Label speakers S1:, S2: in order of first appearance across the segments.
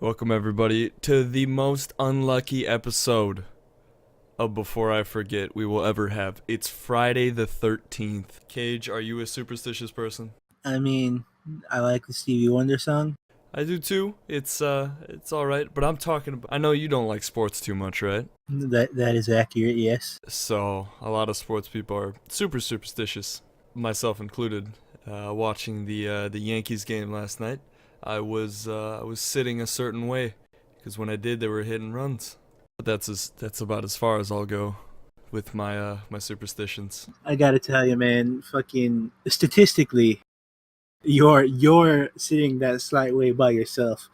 S1: Welcome, everybody, to the most unlucky episode of Before I Forget we will ever have. It's Friday the 13th. Cage, are you a superstitious person?
S2: I mean, I like the Stevie Wonder song.
S1: I do too. It's all right, but I'm talking about. I know you don't like sports too much, right?
S2: That is accurate, yes.
S1: So a lot of sports people are super superstitious, myself included. Watching the Yankees game last night, I was sitting a certain way because when I did, they were hitting runs. But that's about as far as I'll go with my superstitions.
S2: I gotta tell you, man, fucking statistically, your sitting that slight way by yourself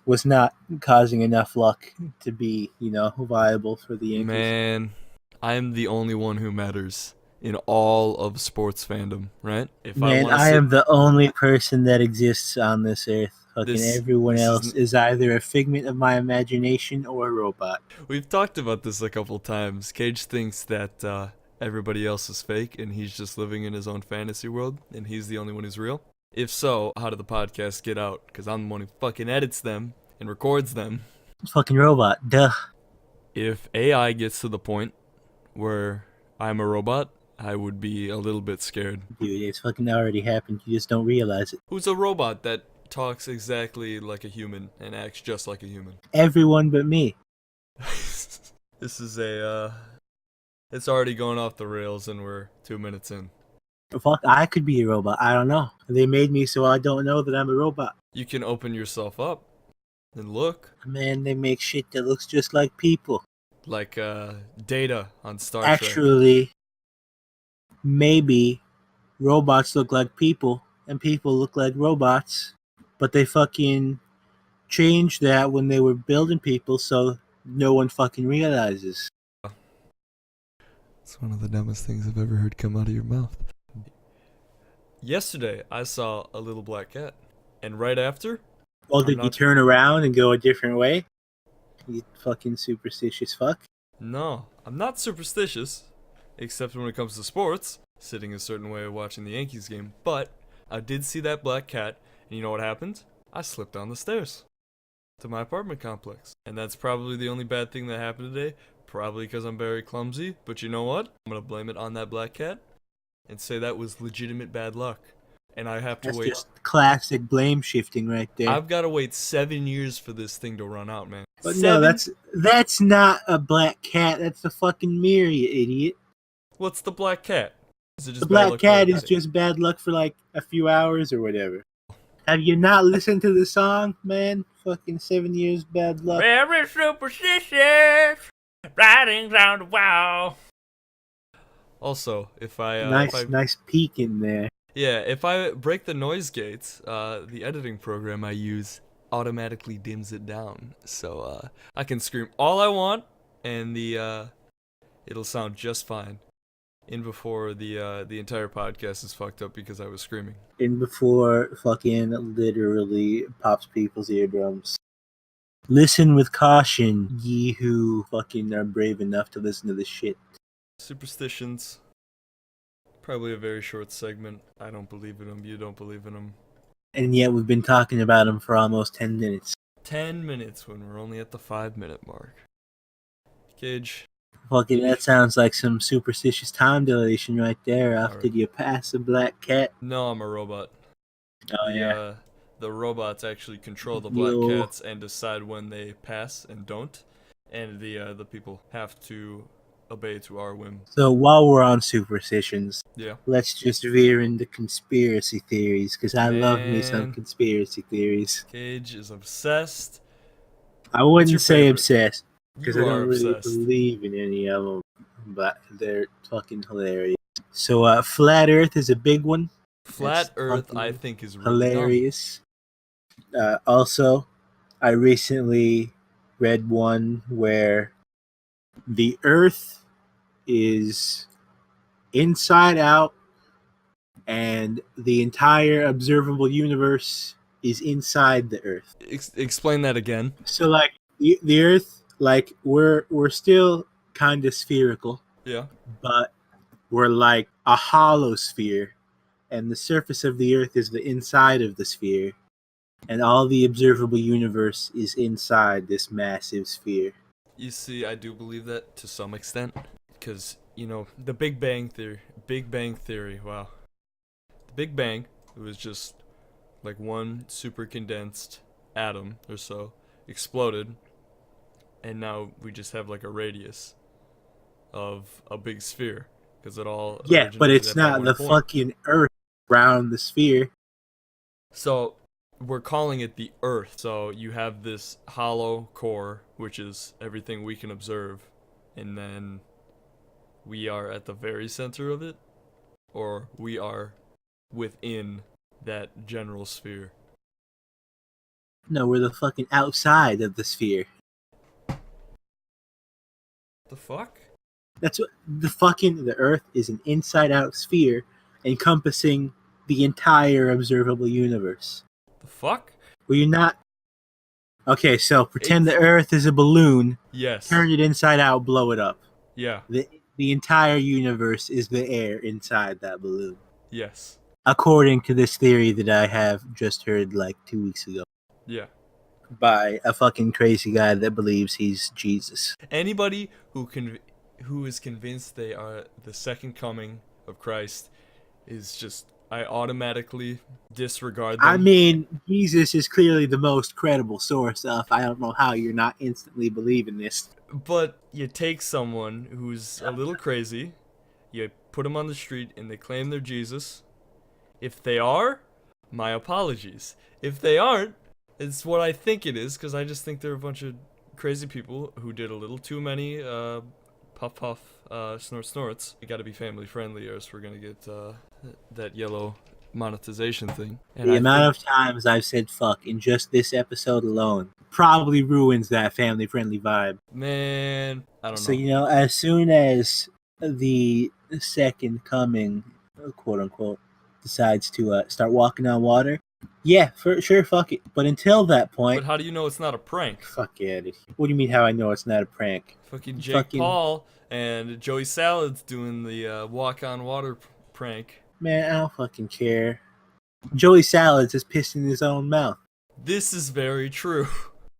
S2: was not causing enough luck to be, viable for the Yankees.
S1: Man, I'm the only one who matters in all of sports fandom, right? If I
S2: Man,
S1: want to
S2: I
S1: sit,
S2: am the only person that exists on this earth. Fucking
S1: this
S2: everyone
S1: this
S2: else
S1: is
S2: is either a figment of my imagination or a robot.
S1: we've talked about this a couple times. Cage thinks that everybody else is fake and he's just living in his own fantasy world and he's the only one who's real. If so, how did the podcast get out? Because I'm the one who fucking edits them and records them.
S2: Fucking robot, duh.
S1: If AI gets to the point where I'm a robot, I would be a little bit scared.
S2: Dude, it's fucking already happened. You just don't realize it.
S1: Who's a robot that talks exactly like a human and acts just like a human?
S2: Everyone but me.
S1: This is it's already going off the rails and we're 2 minutes in.
S2: Fuck, I could be a robot. I don't know. They made me so I don't know that I'm a robot.
S1: You can open yourself up and look
S2: Man, they make shit that looks just like people.
S1: like Data on Star Trek.
S2: Actually, maybe robots look like people and people look like robots, but they fucking changed that when they were building people so no one fucking realizes.
S1: It's one of the dumbest things I've ever heard come out of your mouth. Yesterday, I saw a little black cat, and right after,
S2: Well,
S1: I'm
S2: did you
S1: not-
S2: turn around and go a different way? You fucking superstitious fuck.
S1: no, I'm not superstitious, except when it comes to sports, sitting a certain way watching the Yankees game. But I did see that black cat, and you know what happened? I slipped down the stairs to my apartment complex, and that's probably the only bad thing that happened today. Probably because I'm very clumsy, but you know what? I'm gonna blame it on that black cat and say that was legitimate bad luck. And I have to
S2: That's
S1: wait.
S2: just classic blame shifting right there.
S1: I've got to wait 7 years for this thing to run out, man.
S2: But no, that's not a black cat. That's a fucking mirror, you idiot.
S1: What's the black cat? Is it just
S2: The
S1: bad
S2: black
S1: luck
S2: cat
S1: for
S2: is
S1: everybody?
S2: just bad luck for like a few hours or whatever. Have you not listened to the song, man? Fucking 7 years bad luck.
S1: Very superstitious. Writings on the wall. Also, if I
S2: Nice peek in there.
S1: if I break the noise gates, the editing program I use automatically dims it down, so I can scream all I want, and it'll sound just fine. In before the entire podcast is fucked up because I was screaming.
S2: And before fucking literally pops people's eardrums. Listen with caution, ye who fucking are brave enough to listen to this shit.
S1: Superstitions. Probably a very short segment. I don't believe in them. You don't believe in them.
S2: And yet we've been talking about them for almost 10 minutes.
S1: 10 minutes when we're only at the 5 minute mark. Cage.
S2: Fucking, that sounds like some superstitious time dilation right there after
S1: Alright.
S2: you pass a black cat.
S1: No, I'm a robot.
S2: Oh,
S1: The robots actually control the black
S2: Yo.
S1: cats and decide when they pass and don't, and the people have to obey to our whim.
S2: So while we're on superstitions,
S1: Yeah.
S2: let's just veer into conspiracy theories, because I love me some
S1: Man.
S2: conspiracy theories.
S1: Cage is obsessed.
S2: I
S1: your
S2: wouldn't say
S1: favorite?
S2: obsessed, because I
S1: You
S2: don't
S1: are
S2: really
S1: obsessed.
S2: believe in any of them, but they're fucking hilarious. So flat Earth is a big one.
S1: Flat
S2: It's
S1: Earth,
S2: fucking
S1: I think, is really
S2: hilarious. Also, I recently read one where the Earth is inside out and the entire observable universe is inside the Earth.
S1: dumb. Explain that again.
S2: So like the Earth, like we're still kind of spherical,
S1: Yeah.
S2: but we're like a hollow sphere, and the surface of the Earth is the inside of the sphere. And all the observable universe is inside this massive sphere.
S1: You see, I do believe that to some extent, because the Big Bang Theory. Big Bang Theory. Wow. The Big Bang. It was just like one super condensed atom or so exploded, and now we just have like a radius of a big sphere because it all
S2: Yeah, but
S1: originated
S2: it's
S1: at that
S2: not
S1: one
S2: the
S1: point.
S2: fucking Earth around the sphere.
S1: So we're calling it the Earth. So you have this hollow core, which is everything we can observe, and then we are at the very center of it, or we are within that general sphere.
S2: No, we're the fucking outside of the sphere.
S1: The fuck?
S2: That's what the Earth is, an inside-out sphere encompassing the entire observable universe.
S1: The fuck?
S2: Well, you're not. Okay, so pretend
S1: It's-
S2: the Earth is a balloon.
S1: Yes.
S2: Turn it inside out, blow it up.
S1: Yeah.
S2: The entire universe is the air inside that balloon.
S1: Yes.
S2: According to this theory that I have just heard like 2 weeks ago
S1: Yeah.
S2: by a fucking crazy guy that believes he's Jesus.
S1: Anybody who is convinced they are the second coming of Christ is just, I automatically disregard them.
S2: I mean, Jesus is clearly the most credible source of. I don't know how you're not instantly believing this.
S1: But you take someone who's a little crazy, you put them on the street, and they claim they're Jesus. If they are, my apologies. If they aren't, it's what I think it is, because I just think they're a bunch of crazy people who did a little too many puff puff snort snorts. We gotta be family friendly, or else we're gonna get that yellow monetization thing. And
S2: The amount of times I've said fuck in just this episode alone probably ruins that family friendly vibe.
S1: Man, I don't
S2: So,
S1: know.
S2: as soon as the second coming, quote unquote, decides to start walking on water, yeah, for sure, fuck it. But until that point,
S1: But how do you know it's not a prank?
S2: fuck it. What do you mean how I know it's not a prank?
S1: Fucking Jake Paul and Joey Salad's doing the walk on water prank.
S2: Man, I don't fucking care. Joey Salads is pissed in his own mouth.
S1: This is very true.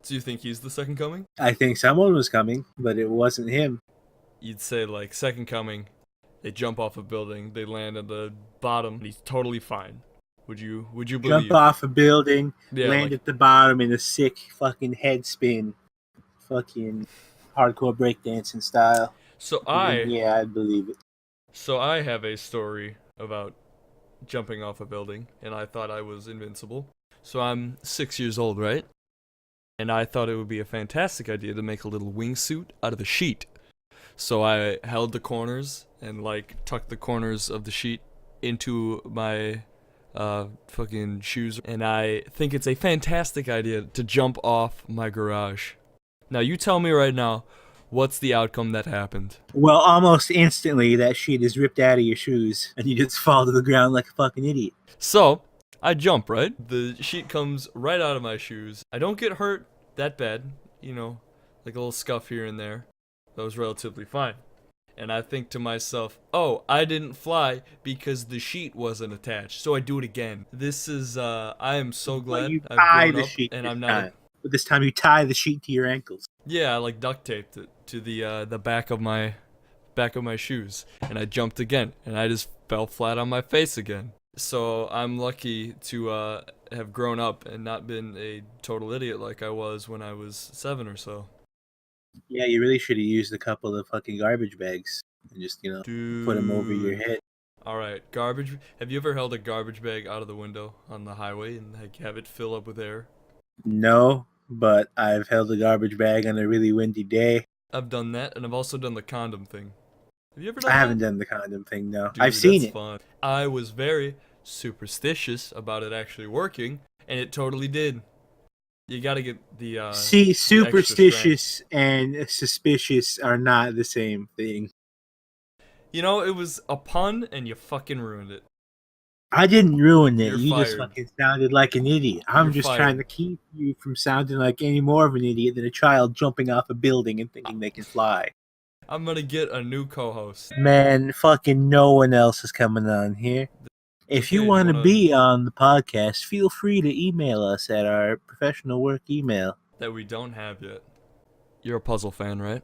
S1: Do you think he's the second coming?
S2: I think someone was coming, but it wasn't him.
S1: You'd say like second coming, they jump off a building, they land at the bottom, and he's totally fine. Would you believe?
S2: Jump off a building,
S1: Yeah,
S2: land at the bottom in a sick fucking head spin, fucking hardcore breakdancing style.
S1: So
S2: Yeah, I believe it.
S1: So I have a story about jumping off a building, and I thought I was invincible. So I'm 6 years old, right? And I thought it would be a fantastic idea to make a little wingsuit out of a sheet. So I held the corners and like tucked the corners of the sheet into my fucking shoes, and I think it's a fantastic idea to jump off my garage. Now you tell me right now, what's the outcome that happened?
S2: Well, almost instantly that sheet is ripped out of your shoes, and you just fall to the ground like a fucking idiot.
S1: So I jump, right? The sheet comes right out of my shoes. I don't get hurt that bad, like a little scuff here and there. That was relatively fine. And I think to myself, oh, I didn't fly because the sheet wasn't attached. So I do it again. This is, I am so glad
S2: you
S1: I've
S2: tie
S1: grown
S2: the
S1: up
S2: sheet
S1: and
S2: this
S1: I'm not.
S2: time. But this time you tie the sheet to your ankles.
S1: Yeah, I like duct taped it to the back of my shoes, and I jumped again, and I just fell flat on my face again. So I'm lucky to have grown up and not been a total idiot like I was when I was 7 or so.
S2: Yeah, you really should have used a couple of fucking garbage bags and just, put them over your head.
S1: Alright, garbage. Have you ever held a garbage bag out of the window on the highway and have it fill up with air?
S2: No, but I've held a garbage bag on a really windy day.
S1: I've done that, and I've also done the condom thing. Have you ever done
S2: I
S1: that?
S2: haven't done the condom thing, no.
S1: Dude,
S2: I've seen
S1: that's
S2: it.
S1: Fun. I was very superstitious about it actually working, and it totally did. You gotta get the
S2: See,
S1: the
S2: superstitious and suspicious are not the same thing.
S1: it was a pun, and you fucking ruined it.
S2: I didn't ruin it.
S1: You're
S2: You just
S1: fired.
S2: fucking sounded like an idiot. I'm
S1: You're
S2: just
S1: fired.
S2: trying to keep you from sounding like any more of an idiot than a child jumping off a building and thinking they can fly.
S1: I'm gonna get a new co-host.
S2: Man, fucking no one else is coming on here. If you
S1: Okay,
S2: want to be on the podcast, feel free to email us at our professional work email.
S1: that we don't have yet. You're a puzzle fan, right?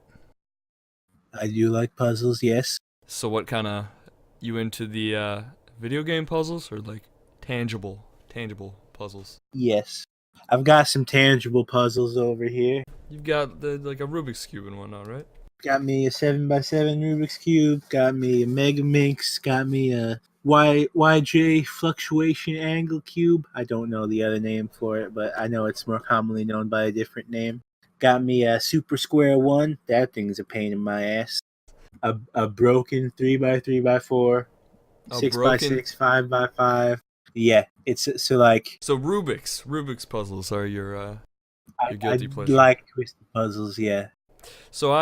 S2: I do like puzzles, yes.
S1: So what kind of, you into the video game puzzles or like tangible puzzles?
S2: Yes. I've got some tangible puzzles over here.
S1: You've got like a Rubik's Cube and whatnot, right?
S2: Got me a 7x7 Rubik's Cube, got me a Megaminx, got me a YJ Fluctuation Angle Cube. I don't know the other name for it, but I know it's more commonly known by a different name. Got me a Super Square 1. That thing's a pain in my ass. A broken 3x3x4,
S1: A
S2: 6x6, 5x5. Yeah, it's so like
S1: So Rubik's puzzles are your
S2: I
S1: guilty pleasure.
S2: like twisted puzzles. Yeah.
S1: So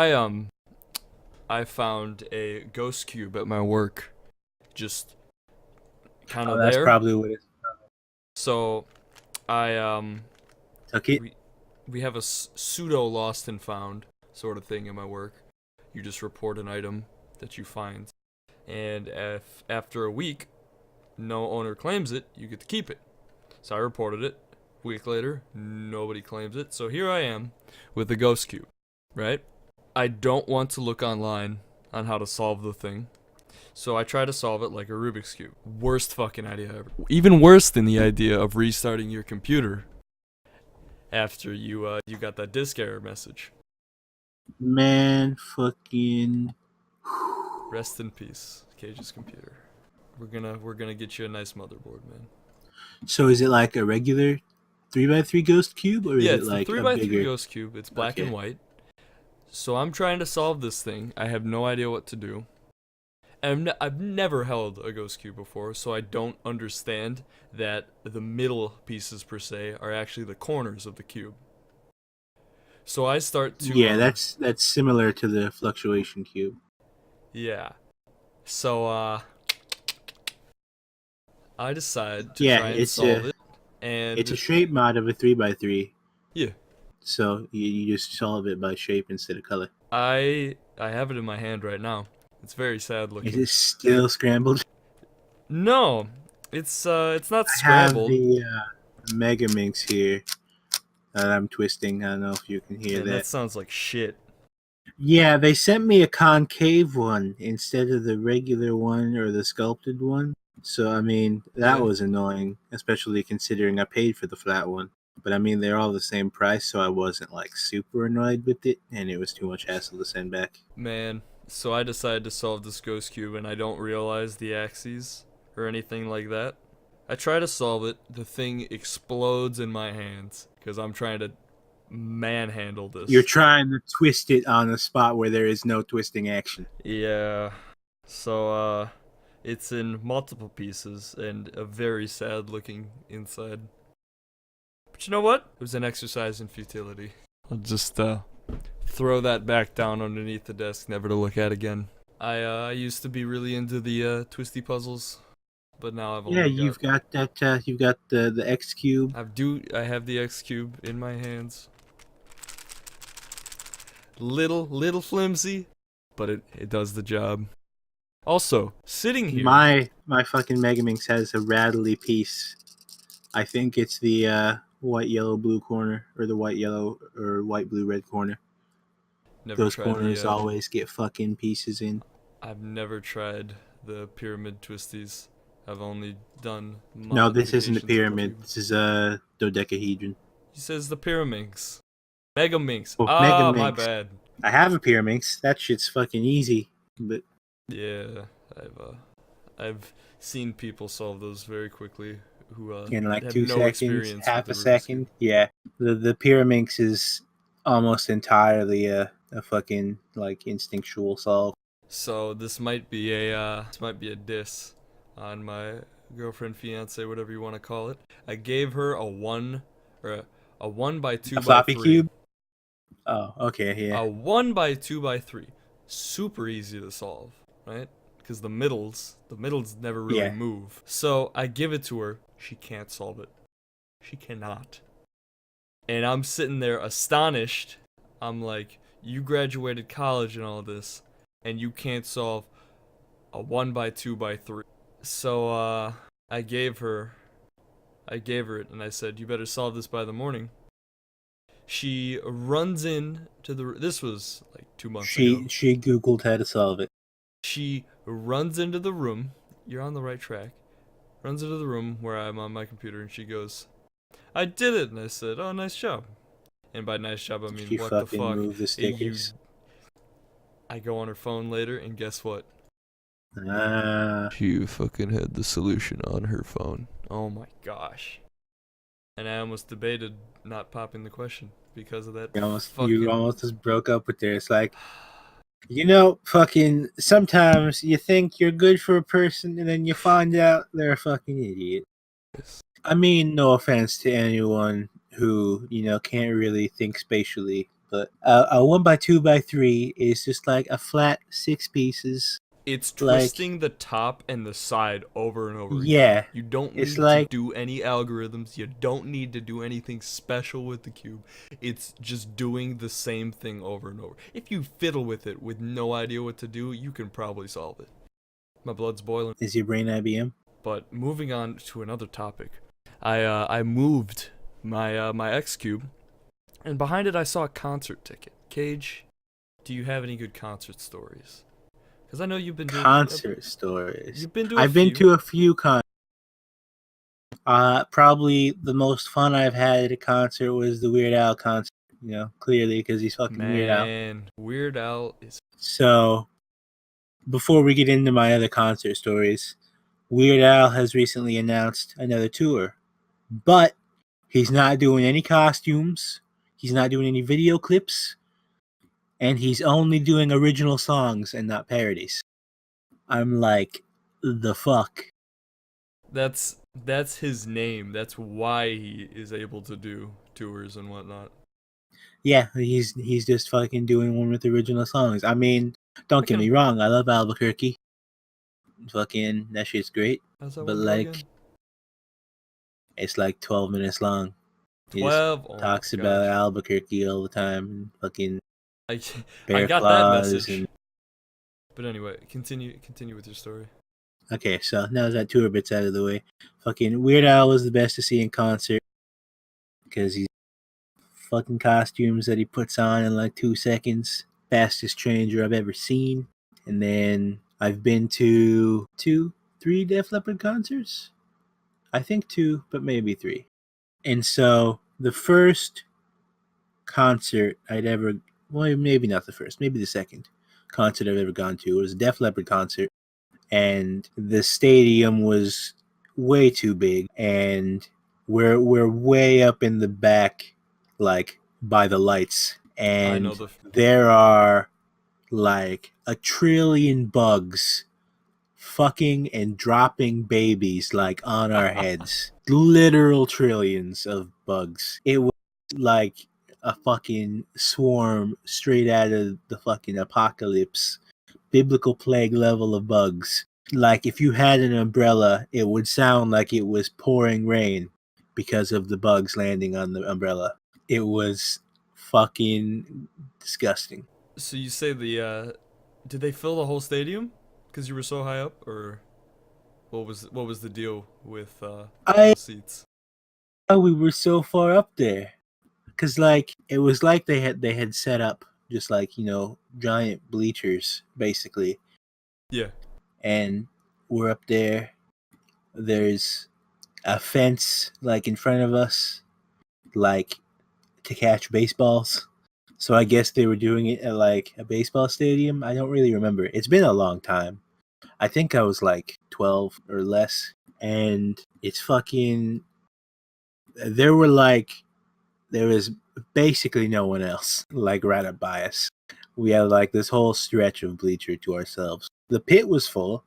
S1: I found a ghost cube at my work, just kind of
S2: That's
S1: there.
S2: probably what it is.
S1: So I
S2: Took it.
S1: we have a pseudo lost and found sort of thing in my work. You just report an item that you find, and if after a week no owner claims it, you get to keep it. So I reported it. A week later, nobody claims it. So here I am with the ghost cube, right? I don't want to look online on how to solve the thing. So I try to solve it like a Rubik's Cube. Worst fucking idea ever. Even worse than the idea of restarting your computer after you got that disk error message.
S2: Man, fucking.
S1: Rest in peace, Cage's computer. We're gonna get you a nice motherboard, man.
S2: So is it like a regular 3x3 ghost cube, or is
S1: Yeah,
S2: it
S1: it's
S2: like
S1: the 3x3
S2: a bigger?
S1: ghost cube. It's black and
S2: Okay.
S1: white. So I'm trying to solve this thing. I have no idea what to do. And I've never held a ghost cube before, so I don't understand that the middle pieces per se are actually the corners of the cube. So I start to
S2: Yeah, that's similar to the fluctuation cube.
S1: yeah. So I decide to
S2: Yeah,
S1: try and
S2: it's
S1: solve
S2: a
S1: it, and
S2: it's a shape mod of a 3x3.
S1: yeah,
S2: So you just solve it by shape instead of color.
S1: I have it in my hand right now. It's very sad
S2: Is
S1: looking.
S2: it still scrambled?
S1: No, it's not
S2: I have
S1: scrambled.
S2: the Megaminx here that I'm twisting. I don't know if you can hear
S1: Man,
S2: that.
S1: that sounds like shit.
S2: Yeah, they sent me a concave one instead of the regular one or the sculpted one. So, I mean, that
S1: Yeah.
S2: was annoying, especially considering I paid for the flat one. But I mean, they're all the same price, so I wasn't like super annoyed with it, and it was too much hassle to send back.
S1: Man, so I decided to solve this ghost cube and I don't realize the axes or anything like that. I try to solve it, the thing explodes in my hands because I'm trying to manhandle this.
S2: You're trying to twist it on a spot where there is no twisting action.
S1: Yeah. So it's in multiple pieces and a very sad looking inside. But you know what? It was an exercise in futility. I'll just throw that back down underneath the desk, never to look at again. I used to be really into the twisty puzzles, but now I've only
S2: Yeah, you've got that. You've got the X cube.
S1: I have the X cube in my hands. Little flimsy, but it does the job. Also, sitting here.
S2: My fucking Megaminx has a rattly piece. I think it's the white, yellow, blue corner, or the white, yellow, or white, blue, red corner.
S1: Never
S2: Those
S1: tried
S2: corners
S1: the,
S2: always get fucking pieces in.
S1: I've never tried the pyramid twisties. I've only done.
S2: No, this isn't a
S1: modifications of the
S2: pyramid.
S1: cube.
S2: This is a dodecahedron.
S1: He says the Pyraminx. Megaminx.
S2: Oh,
S1: Ah,
S2: Megaminx.
S1: my bad.
S2: I have a Pyraminx. That shit's fucking easy. But
S1: Yeah, I've seen people solve those very quickly who
S2: in like
S1: have
S2: 2
S1: no
S2: seconds,
S1: experience
S2: half a
S1: with the Rubik's
S2: second.
S1: Cube.
S2: Yeah, the Pyraminx is almost entirely a fucking like instinctual solve.
S1: So this might be a diss on my girlfriend, fiance, whatever you want to call it. I gave her a 1 by 2
S2: A
S1: by
S2: floppy
S1: 3.
S2: cube. Oh, okay, yeah.
S1: A 1 by 2 by 3. Super easy to solve, right? Because the middles never really
S2: Yeah.
S1: move. So I give it to her. She can't solve it. She cannot. And I'm sitting there astonished. I'm like, you graduated college and all this, and you can't solve a 1 by 2 by 3. So I gave her it and I said, "You better solve this by the morning." She runs in to the this was like 2 months ago.
S2: She Googled how to solve it.
S1: She runs into the room. You're on the right track. Runs into the room where I'm on my computer and she goes, "I did it." And I said, "Oh, nice job." And by nice job, I mean,
S2: She
S1: what the
S2: fucking
S1: fuck?
S2: moved the
S1: You
S2: stickers.
S1: I go on her phone later and guess what?
S2: Ah,
S1: She fucking had the solution on her phone. Oh my gosh. And I almost debated not popping the question because of that
S2: you
S1: fucking.
S2: almost just broke up with her. It's like, fucking sometimes you think you're good for a person and then you find out they're a fucking idiot. I mean, no offense to anyone who, can't really think spatially, but a 1x2x3 is just like a flat 6 pieces.
S1: It's
S2: Like,
S1: twisting the top and the side over and over again.
S2: yeah,
S1: You don't
S2: it's
S1: need to
S2: like,
S1: do any algorithms. You don't need to do anything special with the cube. It's just doing the same thing over and over. If you fiddle with it with no idea what to do, you can probably solve it. My blood's boiling.
S2: is your brain IBM?
S1: But moving on to another topic, I moved my X cube, and behind it I saw a concert ticket. Cage, do you have any good concert stories? Because I know
S2: Concert stories.
S1: you've been to a
S2: I've been
S1: few.
S2: to a few probably the most fun I've had at a concert was the Weird Al concert. Clearly because he's fucking Weird Al.
S1: Man, Weird Al is.
S2: So before we get into my other concert stories, Weird Al has recently announced another tour, but he's not doing any costumes. He's not doing any video clips, and he's only doing original songs and not parodies. I'm like, the fuck.
S1: That's his name. That's why he is able to do tours and whatnot.
S2: Yeah, he's just fucking doing one with original songs. I mean,
S1: I
S2: don't get me
S1: can.
S2: wrong, I love Albuquerque. Fucking that shit's great.
S1: How's that
S2: But
S1: one go again?
S2: like, it's like 12 minutes long. He just
S1: 12. Oh my
S2: talks about
S1: gosh.
S2: Albuquerque all the time, and fucking
S1: I I
S2: bear
S1: got that
S2: claws and
S1: message. But anyway, continue with your story.
S2: okay, so now that tour bit's out of the way. Fucking Weird Al was the best to see in concert because he's fucking costumes that he puts on in like 2 seconds. Fastest stranger I've ever seen. And then I've been to 3 Def Leppard concerts. I think 2, but maybe 3. And so the first concert I'd ever, well, maybe not the first, maybe the second concert I've ever gone to was a Def Leppard concert, and the stadium was way too big, and we're way up in the back, like by the lights,
S1: I know
S2: and
S1: the.
S2: there are like a trillion bugs fucking and dropping babies like on our heads. Literal trillions of bugs. It was like a fucking swarm straight out of the fucking apocalypse. Biblical plague level of bugs. Like if you had an umbrella, it would sound like it was pouring rain because of the bugs landing on the umbrella. It was fucking disgusting.
S1: So you say did they fill the whole stadium? Because you were so high up, or what was the deal with
S2: I
S1: those seats?
S2: we were so far up there. Cause like it was like they had set up just like giant bleachers basically,
S1: Yeah,
S2: and we're up there. There's a fence like in front of us, like to catch baseballs. So I guess they were doing it at like a baseball stadium. I don't really remember. It's been a long time. I think I was like 12 or less, and it's fucking. There were like there was basically no one else like right up by us. We had like this whole stretch of bleacher to ourselves. The pit was full,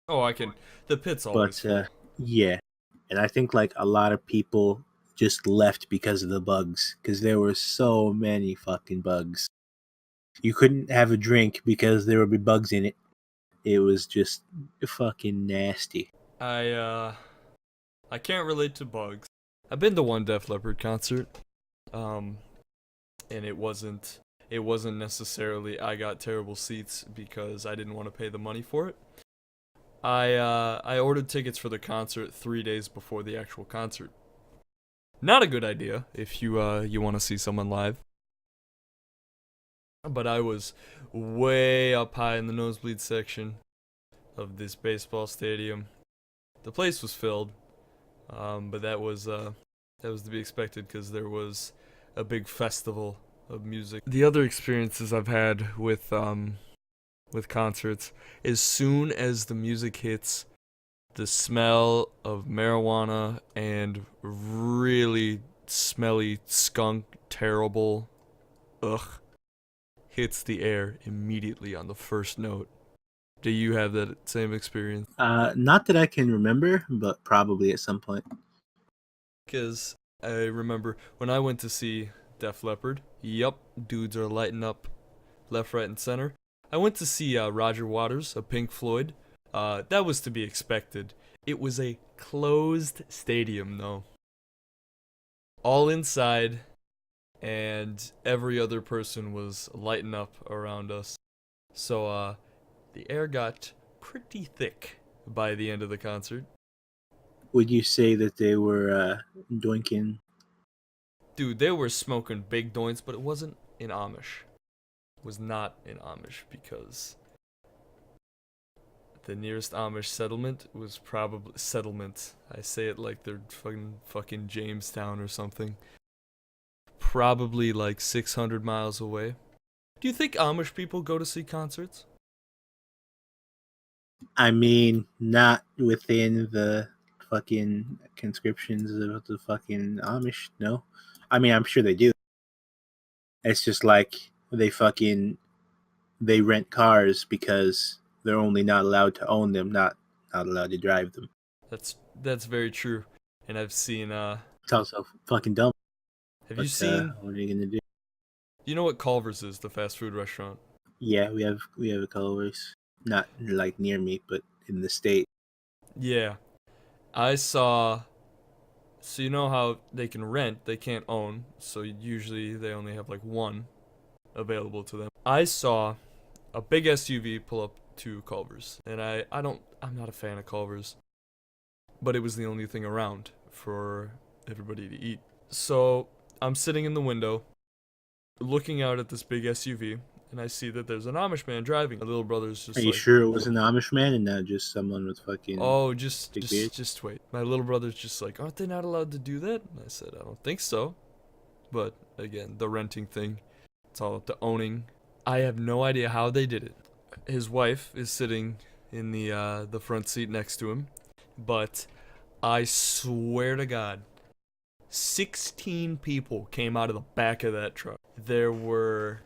S1: oh, I can. The pit's always
S2: but
S1: full.
S2: yeah. And I think like a lot of people just left because of the bugs because there were so many fucking bugs. You couldn't have a drink because there would be bugs in it. It was just fucking nasty.
S1: I uh I can't relate to bugs. I've been to one Def Leppard concert, um, and it wasn't necessarily I got terrible seats because I didn't want to pay the money for it. I ordered tickets for the concert 3 days before the actual concert. Not a good idea if you want to see someone live. But I was way up high in the nosebleed section of this baseball stadium. The place was filled, but that was to be expected because there was a big festival of music. The other experiences I've had with concerts, as soon as the music hits, the smell of marijuana and really smelly skunk, terrible, ugh, hits the air immediately on the first note. Do you have that same experience?
S2: Not that I can remember, but probably at some point.
S1: Because I remember when I went to see Def Leppard, yup, dudes are lighting up left, right, and center. I went to see Roger Waters of Pink Floyd. That was to be expected. It was a closed stadium, though. All inside, and every other person was lighting up around us. So, the air got pretty thick by the end of the concert.
S2: Would you say that they were doinking?
S1: Dude, they were smoking big joints, but it wasn't in Amish. It was not in Amish because the nearest Amish settlement was probably settlement. I say it like they're fucking Jamestown or something. Probably like 600 miles away. Do you think Amish people go to see concerts?
S2: I mean, not within the fucking conscriptions of the fucking Amish. No, I mean, I'm sure they do. It's just like they rent cars because they're only not allowed to own them, not allowed to drive them.
S1: That's very true. And I've seen
S2: It's also fucking dumb.
S1: have
S2: But
S1: you seen
S2: what are you gonna do?
S1: you know what Culvers is, the fast food restaurant?
S2: Yeah, we have a Culvers, not like near me, but in the state.
S1: Yeah. I saw so you know how they can rent, they can't own, so usually they only have like one available to them. I saw a big SUV pull up to Culvers, and I'm not a fan of Culvers, but it was the only thing around for everybody to eat. So I'm sitting in the window, looking out at this big SUV, and I see that there's an Amish man driving. My little brother's just
S2: Are you
S1: like,
S2: sure it was an Amish man and not just someone with fucking
S1: "Oh,
S2: big beard?
S1: just wait." My little brother's just like, "Aren't they not allowed to do that?" And I said, "I don't think so." But again, the renting thing, it's all up to owning. I have no idea how they did it. His wife is sitting in the front seat next to him, but I swear to God, 16 people came out of the back of that truck. There were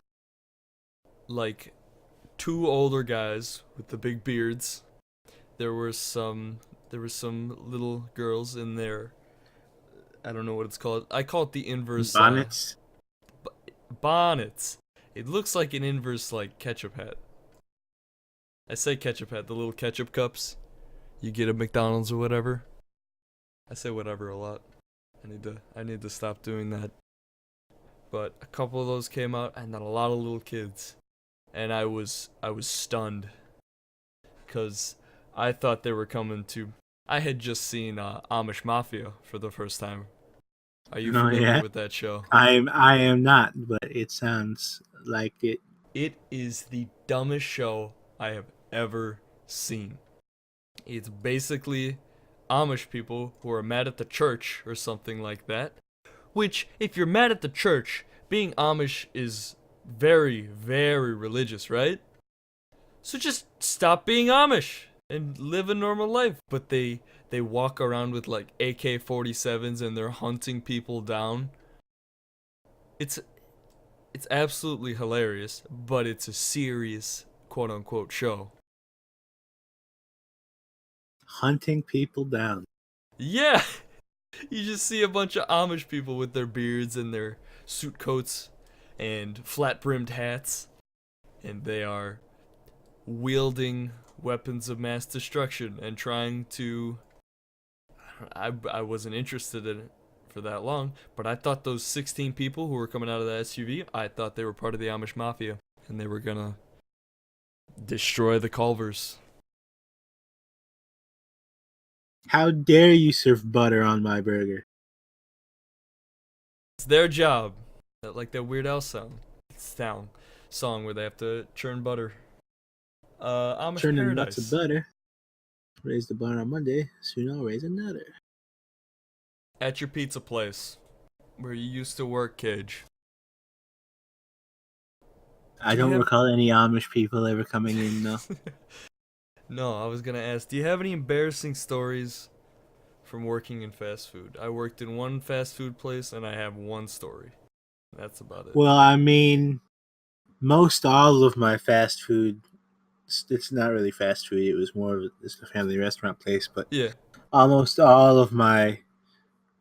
S1: like two older guys with the big beards. There were some little girls in there. I don't know what it's called. I call it the inverse
S2: Bonnets?
S1: bonnets. It looks like an inverse like ketchup hat. I say ketchup hat, the little ketchup cups you get at McDonald's or whatever. I say whatever a lot. I need to stop doing that. But a couple of those came out, and then a lot of little kids, and I was stunned, cause I thought they were coming to. I had just seen Amish Mafia for the first time. Are you
S2: No,
S1: familiar
S2: yeah.
S1: with that show?
S2: I am not, but it sounds like it.
S1: It is the dumbest show I have ever seen. It's basically Amish people who are mad at the church or something like that. Which, if you're mad at the church, being Amish is very, very religious, right? So just stop being Amish and live a normal life. But they walk around with like AK-47s and they're hunting people down. It's absolutely hilarious, but it's a serious quote unquote show.
S2: Hunting people down.
S1: Yeah, you just see a bunch of Amish people with their beards and their suit coats and flat brimmed hats, and they are wielding weapons of mass destruction and trying to. I wasn't interested in it for that long, but I thought those 16 people who were coming out of the SUV, I thought they were part of the Amish Mafia, and they were gonna destroy the Culvers.
S2: How dare you serve butter on my burger?
S1: It's their job. Like that Weird Al song where they have to churn butter. Amish
S2: Churning lots of
S1: Paradise.
S2: butter. Raise the bar on Monday, soon I'll raise another.
S1: At your pizza place, where you used to work, Cage.
S2: I
S1: Do you
S2: don't
S1: have?
S2: recall any Amish people ever coming in, though.
S1: No, I was gonna ask. Do you have any embarrassing stories from working in fast food? I worked in one fast food place, and I have one story. That's about it.
S2: Well, I mean, most all of my fast food, it's not really fast food, it was more of a family restaurant place, but
S1: Yeah.
S2: almost all of my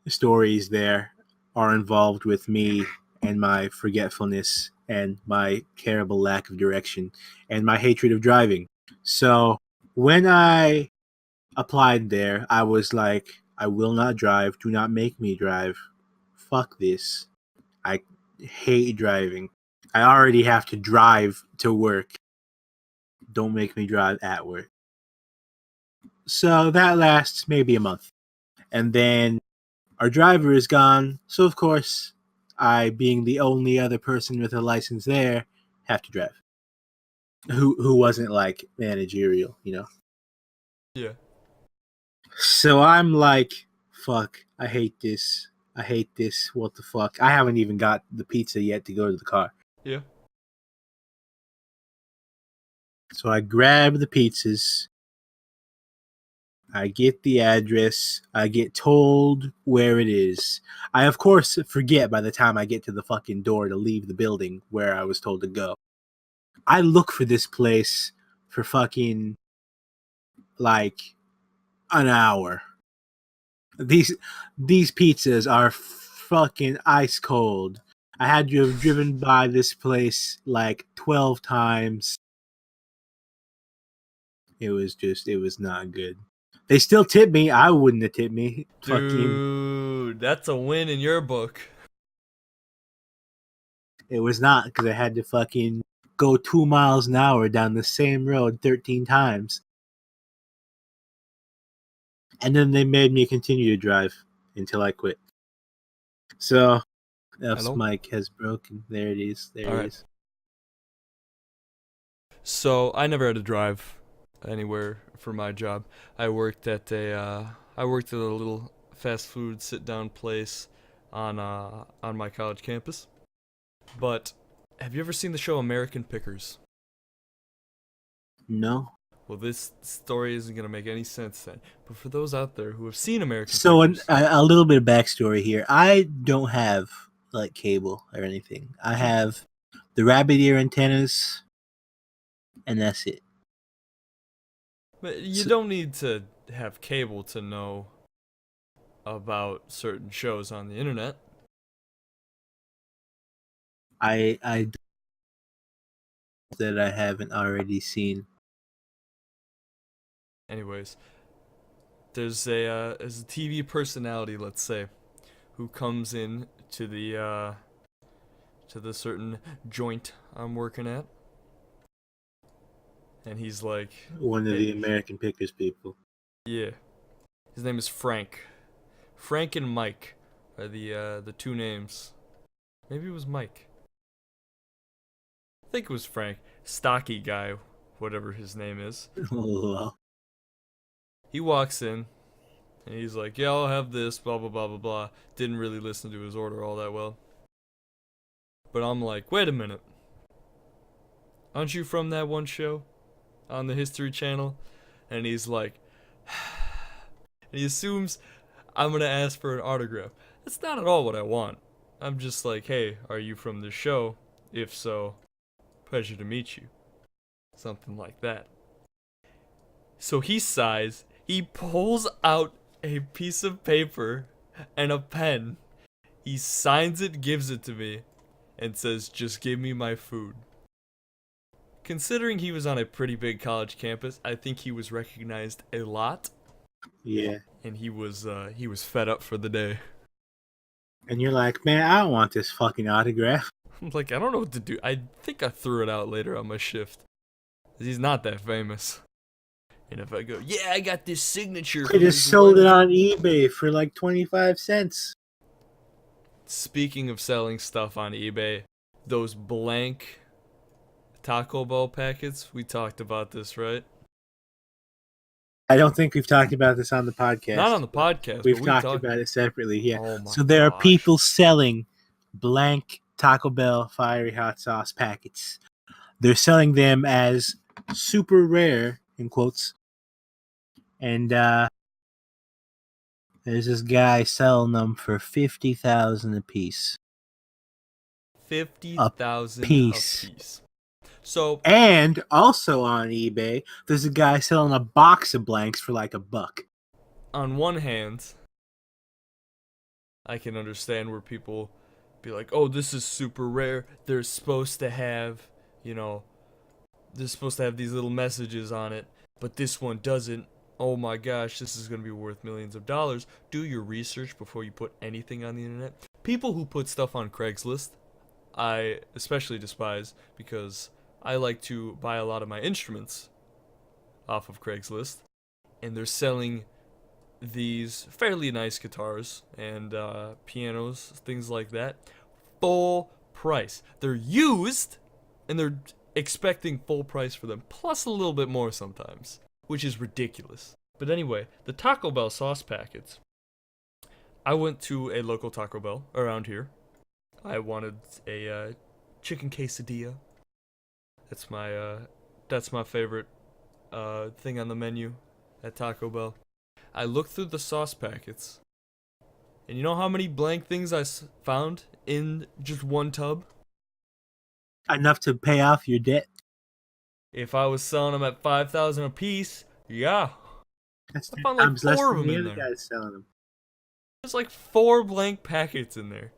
S2: stories there are involved with me and my forgetfulness and my terrible lack of direction and my hatred of driving. So when I applied there, I was like, I will not drive. Do not make me drive. Fuck this. I hate driving. I already have to drive to work. Don't make me drive at work. So that lasts maybe a month. And then our driver is gone. So, of course, I, being the only other person with a license there, have to drive. Who wasn't like managerial, you know?
S1: Yeah.
S2: So I'm like, fuck, I hate this. I hate this. What the fuck? I haven't even got the pizza yet to go to the car.
S1: Yeah.
S2: So I grab the pizzas. I get the address. I get told where it is. I, of course, forget by the time I get to the fucking door to leave the building where I was told to go. I look for this place for fucking like an hour. These pizzas are fucking ice cold. I had to have driven by this place like 12 times. It was not good. They still tip me. I wouldn't have tipped me. Fucking,
S1: Dude, that's a win in your book.
S2: it was not because I had to fucking go 2 miles an hour down the same road 13 times. And then they made me continue to drive until I quit. So, Uff's
S1: Hello?
S2: mic has broken. There it is. There it
S1: Alright.
S2: is.
S1: So I never had to drive anywhere for my job. I worked at a little fast food sit down place on my college campus. But have you ever seen the show American Pickers?
S2: No.
S1: Well, this story isn't gonna make any sense then. But for those out there who have seen American
S2: So
S1: Pickers,
S2: a little bit of backstory here. I don't have like cable or anything. I have the rabbit ear antennas, and that's it.
S1: but you
S2: So
S1: don't need to have cable to know about certain shows on the internet.
S2: I that I haven't already seen.
S1: Anyways, there's a TV personality, let's say, who comes in to the certain joint I'm working at, and he's like,
S2: One of
S1: "Hey,
S2: the American Pickers people.
S1: yeah." His name is Frank. Frank and Mike are the two names. Maybe it was Mike. I think it was Frank. Stocky guy, whatever his name is.
S2: Oh,
S1: He walks in and he's like, "Yeah, I'll have this." Blah blah blah blah blah. Didn't really listen to his order all that well. But I'm like, wait a minute. Aren't you from that one show on the History Channel? And he's like, and he assumes I'm gonna ask for an autograph. That's not at all what I want. I'm just like, hey, are you from the show? If so, pleasure to meet you. Something like that. So he sighs, he pulls out a piece of paper and a pen. He signs it, gives it to me, and says, just give me my food. Considering he was on a pretty big college campus, I think he was recognized a lot,
S2: yeah.
S1: and he was fed up for the day.
S2: And you're like, man, I don't want this fucking autograph.
S1: I'm like, I don't know what to do. I think I threw it out later on my shift. He's not that famous. And if I go, yeah, I got this signature
S2: Could
S1: from
S2: have
S1: this
S2: sold
S1: one.
S2: it on eBay for like 25 cents.
S1: Speaking of selling stuff on eBay, those blank Taco Bell packets, we talked about this, right?
S2: I don't think we've talked about this on the podcast.
S1: Not on the podcast,
S2: We've
S1: but we
S2: talked
S1: talked
S2: about it separately. Yeah.
S1: Oh my
S2: So there are
S1: gosh.
S2: people selling blank Taco Bell fiery hot sauce packets. They're selling them as super rare in quotes. And there's this guy selling them for 50,000 a piece.
S1: 50,000 a
S2: piece.
S1: piece. So,
S2: And also on eBay, there's a guy selling a box of blanks for like $1.
S1: on one hand, I can understand where people be like, oh, this is super rare. They're supposed to have, they're supposed to have these little messages on it, but this one doesn't. Oh my gosh, this is going to be worth millions of dollars. Do your research before you put anything on the internet. People who put stuff on Craigslist, I especially despise because I like to buy a lot of my instruments off of Craigslist, and they're selling these fairly nice guitars and pianos, things like that, full price. They're used, and they're expecting full price for them, plus a little bit more sometimes, which is ridiculous. But anyway, the Taco Bell sauce packets. I went to a local Taco Bell around here. I wanted a chicken quesadilla. That's my favorite thing on the menu at Taco Bell. I looked through the sauce packets, and you know how many blank things I found in just one tub?
S2: Enough to pay off your debt.
S1: If I was selling them at 5,000 a piece, yeah.
S2: That's
S1: I found like 4 of them in
S2: the
S1: there.
S2: guys selling them.
S1: There's like 4 blank packets in there.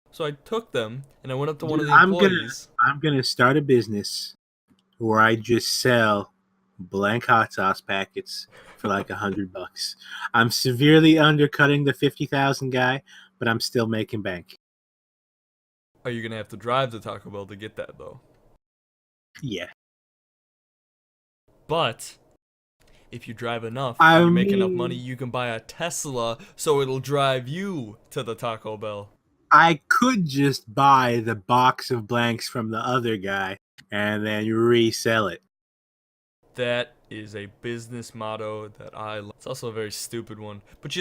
S1: So I took them, and I went up to one of the employees.
S2: I'm gonna start a business where I just sell blank hot sauce packets for like $100. I'm severely undercutting the 50,000 guy, but I'm still making bank.
S1: Are you going to have to drive to Taco Bell to get that, though?
S2: Yeah.
S1: But if you drive enough and you make enough money, you can buy a Tesla so it'll drive you to the Taco Bell.
S2: I could just buy the box of blanks from the other guy and then resell it.
S1: That is a business motto that I love. It's also a very stupid one. But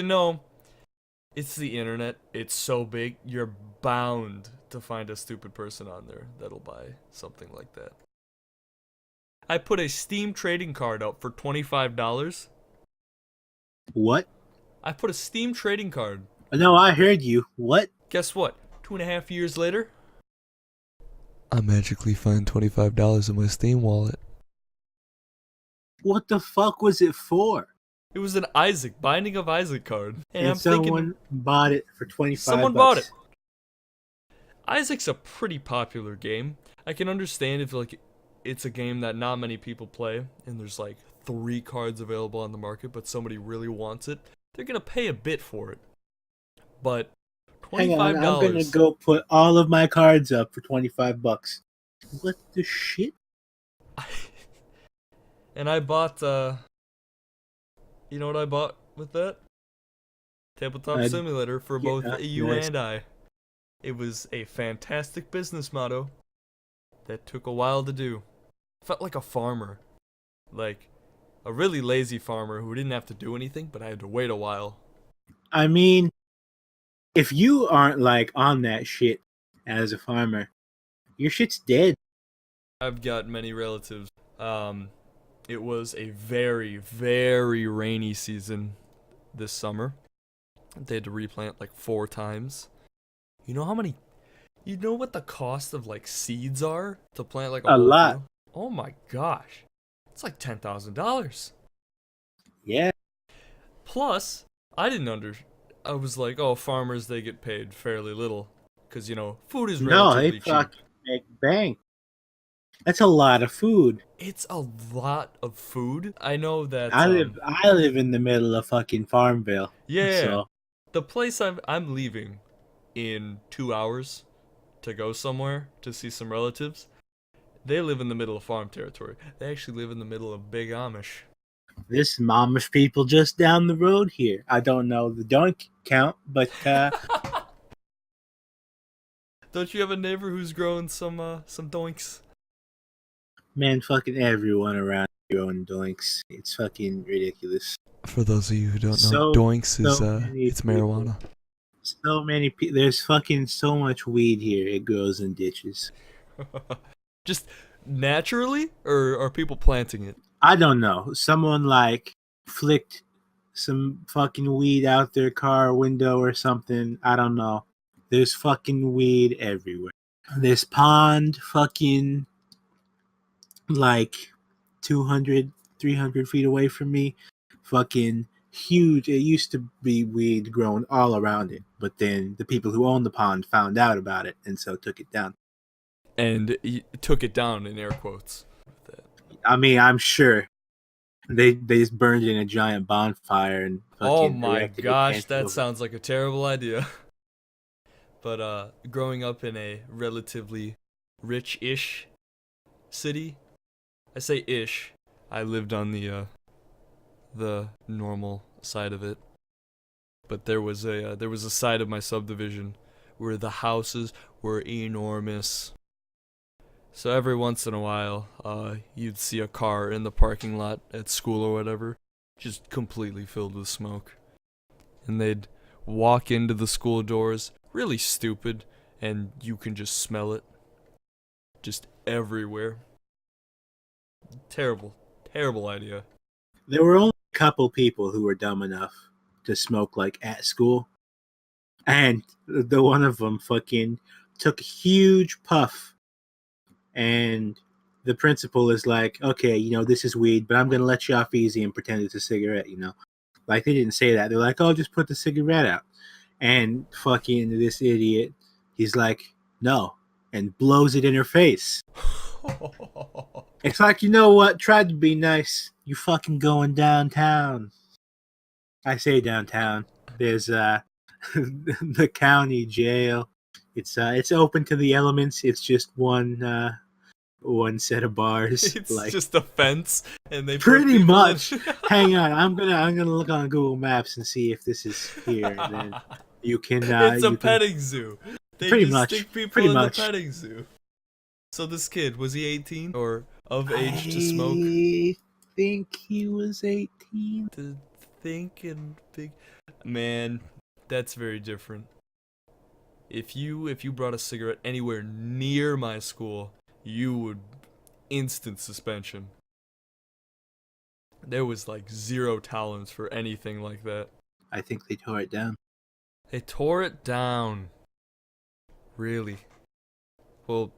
S1: it's the internet. It's so big. You're bound to find a stupid person on there that'll buy something like that. I put a Steam trading card out for $25.
S2: What?
S1: I put a Steam trading card.
S2: No, I heard you. What?
S1: Guess what? 2.5 years later, I magically find $25 in my Steam wallet.
S2: What the fuck was it for?
S1: It was an Binding of Isaac card. And I'm
S2: someone bought it for 25
S1: someone
S2: bucks.
S1: bought it. Isaac's a pretty popular game. I can understand if it's a game that not many people play and there's like 3 cards available on the market, but somebody really wants it. They're gonna pay a bit for it. But $25.
S2: Hang on, I'm gonna go put all of my cards up for 25 bucks. What the shit?
S1: And I bought, you know what I bought with that? Tabletop Simulator for both you and I. It was a fantastic business motto that took a while to do. Felt like a farmer. Like a really lazy farmer who didn't have to do anything, but I had to wait a while.
S2: I mean, if you aren't like on that shit as a farmer, your shit's dead.
S1: I've got many relatives. It was a very, very rainy season this summer. They had to replant like 4 times. You know what the cost of like seeds are to plant like a
S2: lot.
S1: Field? Oh my gosh. It's like $10,000.
S2: Yeah.
S1: Plus, I was like, oh, farmers, they get paid fairly little. Because, food is relatively cheap.
S2: No, they fucking make bank. That's a lot of food.
S1: It's a lot of food. I know that
S2: I live in the middle of fucking Farmville.
S1: Yeah.
S2: So.
S1: The place I'm leaving in 2 hours to go somewhere to see some relatives. They live in the middle of farm territory. They actually live in the middle of big Amish.
S2: There's Amish people just down the road here. I don't know the doink count, but
S1: Don't you have a neighbor who's growing some doinks?
S2: man, fucking everyone around here own doinks. It's fucking ridiculous.
S1: For those of you who don't know,
S2: So
S1: doinks is
S2: many
S1: it's
S2: people.
S1: marijuana.
S2: So many people. There's fucking so much weed here. It grows in ditches.
S1: Just naturally, or are people planting it?
S2: I don't know. Someone like flicked some fucking weed out their car window or something. I don't know. There's fucking weed everywhere. This pond fucking like 200, 300 feet away from me. Fucking huge. It used to be weed growing all around it, but then the people who owned the pond found out about it and so took it down.
S1: And he took it down in air quotes.
S2: I mean, I'm sure they just burned it in a giant bonfire and fucking
S1: Oh my
S2: erected a
S1: gosh,
S2: tent
S1: that
S2: over it.
S1: sounds like a terrible idea. But growing up in a relatively rich-ish city, I say ish. I lived on the normal side of it, but there was a side of my subdivision where the houses were enormous. So every once in a while, you'd see a car in the parking lot at school or whatever, just completely filled with smoke. And they'd walk into the school doors, really stupid, and you can just smell it. Just everywhere. Terrible, terrible idea.
S2: There were only a couple people who were dumb enough to smoke like at school, and the one of them fucking took a huge puff, and the principal is like, okay, this is weed, but I'm gonna let you off easy and pretend it's a cigarette. Like they didn't say that. They're like, oh, just put the cigarette out, and fucking this idiot, he's like, no, and blows it in her face. It's like, you know what? Tried to be nice. You fucking going downtown. I say downtown. There's the county jail. It's open to the elements. It's just one set of bars.
S1: It's
S2: like
S1: just a fence, and they put
S2: pretty
S1: people
S2: much.
S1: in.
S2: Hang on, I'm gonna look on Google Maps and see if this is here. And then you can.
S1: It's a
S2: you can,
S1: petting zoo. They
S2: pretty
S1: just
S2: much.
S1: stick people
S2: Pretty
S1: in
S2: much.
S1: the petting zoo. So this kid, was he 18 or of age to smoke?
S2: I think he was 18.
S1: To think and big, man, that's very different. If you brought a cigarette anywhere near my school, you would instant suspension. There was like zero tolerance for anything like that.
S2: I think they tore it down.
S1: They tore it down. Really? Well,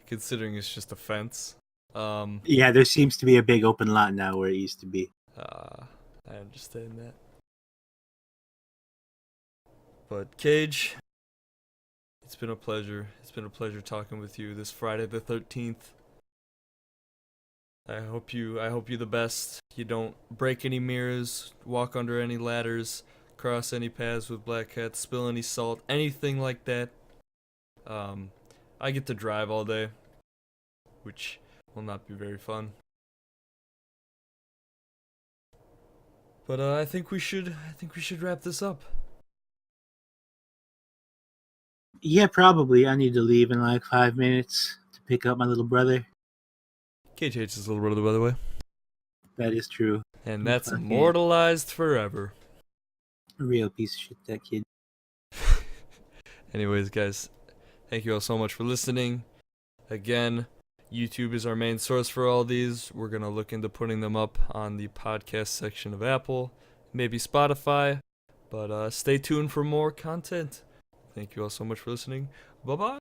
S1: considering it's just a fence.
S2: Yeah, there seems to be a big open lot now where it used to be.
S1: I understand that. But Cage, it's been a pleasure. It's been a pleasure talking with you this Friday the 13th. I hope you the best. You don't break any mirrors, walk under any ladders, cross any paths with black cats, spill any salt, anything like that. I get to drive all day, which will not be very fun. But I think we should wrap this up.
S2: Yeah, probably. I need to leave in like 5 minutes to pick up my little brother.
S1: KJH's little brother, by the way.
S2: That is true.
S1: And that's
S2: Fucking
S1: immortalized forever.
S2: A real piece of shit, that kid.
S1: Anyways, guys, thank you all so much for listening. Again, YouTube is our main source for all these. We're going to look into putting them up on the podcast section of Apple, maybe Spotify. But stay tuned for more content. Thank you all so much for listening. Bye-bye.